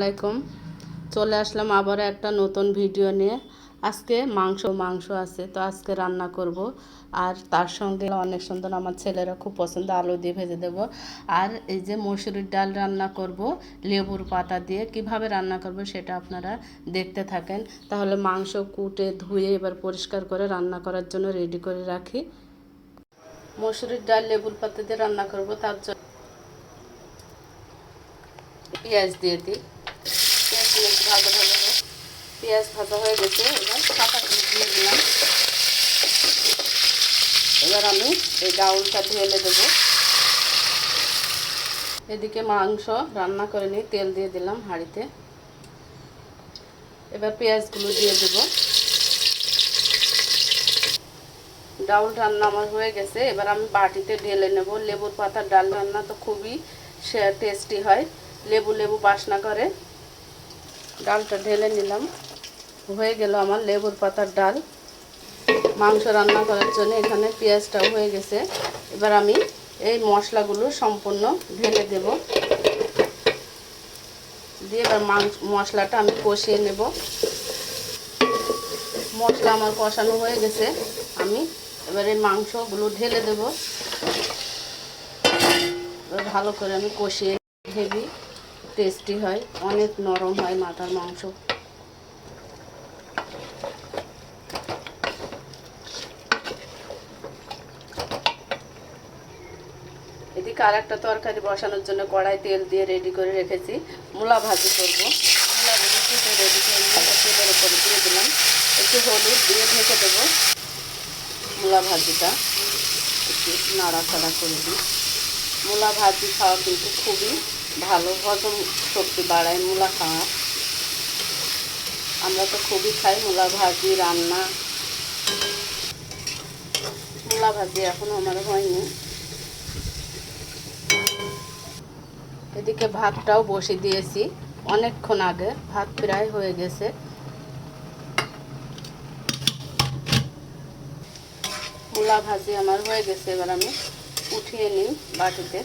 আসসালামাইকুম। চলে আসলাম আবার একটা নতুন ভিডিও নিয়ে। আজকে মাংস আছে, তো আজকে রান্না করব। আর তার সঙ্গে অনেক সুন্দর, আমার ছেলেরা খুব পছন্দ, আলু দিয়ে ভেজে দেব। আর এই যে মসুরির ডাল রান্না করব লেবুর পাতা দিয়ে। কিভাবে রান্না করব সেটা আপনারা দেখতে থাকেন। তাহলে মাংস কুটে ধুয়ে এবার পরিষ্কার করে রান্না করার জন্য রেডি করে রাখি। মসুরির ডাল লেবুর পাতা দিয়ে রান্না করব, তার জন্য পেঁয়াজ দিয়ে দিই। পেঁয়াজ ভাজা হয়ে গেছে, এবার পাতাগুলো দিয়ে দিলাম। এবার আমি এই ডাউলটা ঢেলে দেবো। এদিকে মাংস রান্না করে নিই, তেল দিয়ে দিলাম হাঁড়িতে। এবার পেঁয়াজগুলো দিয়ে দেব। ডাউল রান্না আমার হয়ে গেছে, এবার আমি বাটিতে ঢেলে নেব। লেবুর পাতার ডাল রান্না তো খুবই টেস্টি হয়, লেবু লেবু বাসনা করে। ডালটা ঢেলে নিলাম, হয়ে গেল আমার লেবুর পাতার ডাল। মাংস রান্না করার জন্য এখানে পেঁয়াজটাও হয়ে গেছে। এবার আমি এই মশলাগুলো সম্পূর্ণ ঢেলে দেব, দিয়ে এবার মশলাটা আমি কষিয়ে নেব। মশলা আমার কষানো হয়ে গেছে, আমি এবার এই মাংসগুলো ঢেলে দেব। এবার ভালো করে আমি কষিয়ে, হেভি টেস্টি হয়, অনেক নরম হয় মাথার মাংস। এদিকে আর একটা তরকারি বসানোর জন্য কড়াই তেল দিয়ে রেডি করে রেখেছি। মূলা ভাজি করবো। মূলাগুলো কেটে রেডি করে নিয়ে তেলের উপরে দিয়ে দিলাম। একটু হলুদ দিয়ে ঢেকে দেবো। মূলা ভাজিটা একটু নাড়াচাড়া করে দিই। মূলা ভাজি খাওয়া কিন্তু খুবই ভালো, হজম শক্তি বাড়ায় মূলা খাওয়া। আমরা তো খুবই খাই মূলা ভাজি রান্না। মূলা ভাজি এখনও আমার হয়নি। এদিকে ভাতটাও বসিয়ে দিয়েছি অনেকক্ষণ আগে, ভাত প্রায় হয়ে গেছে। মূলা ভাজি আমার হয়ে গেছে, এবার আমি উঠিয়ে নিই বাটিতে।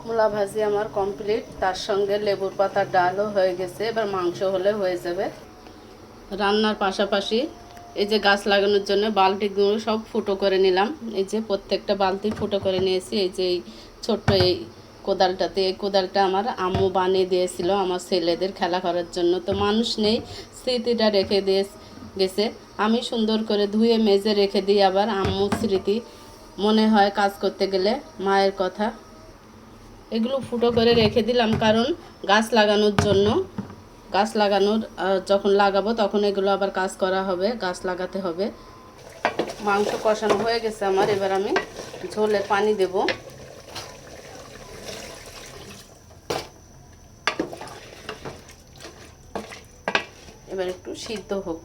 মূলা ভাজি আমার কমপ্লিট, তার সঙ্গে লেবুর পাতার ডালও হয়ে গেছে। এবার মাংস হলে হয়ে যাবে। রান্নার পাশাপাশি এই যে গাছ লাগানোর জন্য বালতিগুলো সব ফুটো করে নিলাম। এই যে প্রত্যেকটা বালতি ফুটো করে নিয়েছি। এই যে এই ছোট্ট এই কোদালটাতে, এই কোদালটা আমার আম্মু বানিয়ে দিয়েছিল আমার ছেলেদের খেলা করার জন্য। তো মানুষ নেই, স্মৃতিটা রেখে দিয়ে গেছে। আমি সুন্দর করে ধুয়ে মেজে রেখে দিই, আবার আম্মুর স্মৃতি মনে হয় কাজ করতে গেলে, মায়ের কথা। এগুলো ফুটো করে রেখে দিলাম কারণ গাছ লাগানোর জন্য। গাছ লাগানোর যখন লাগাবো তখন এগুলো আবার কাজ করা হবে, গাছ লাগাতে হবে। মাংস কষানো হয়ে গেছে আমার, এবার আমি ঝোলে পানি দেব। এবার একটু সিদ্ধ হোক।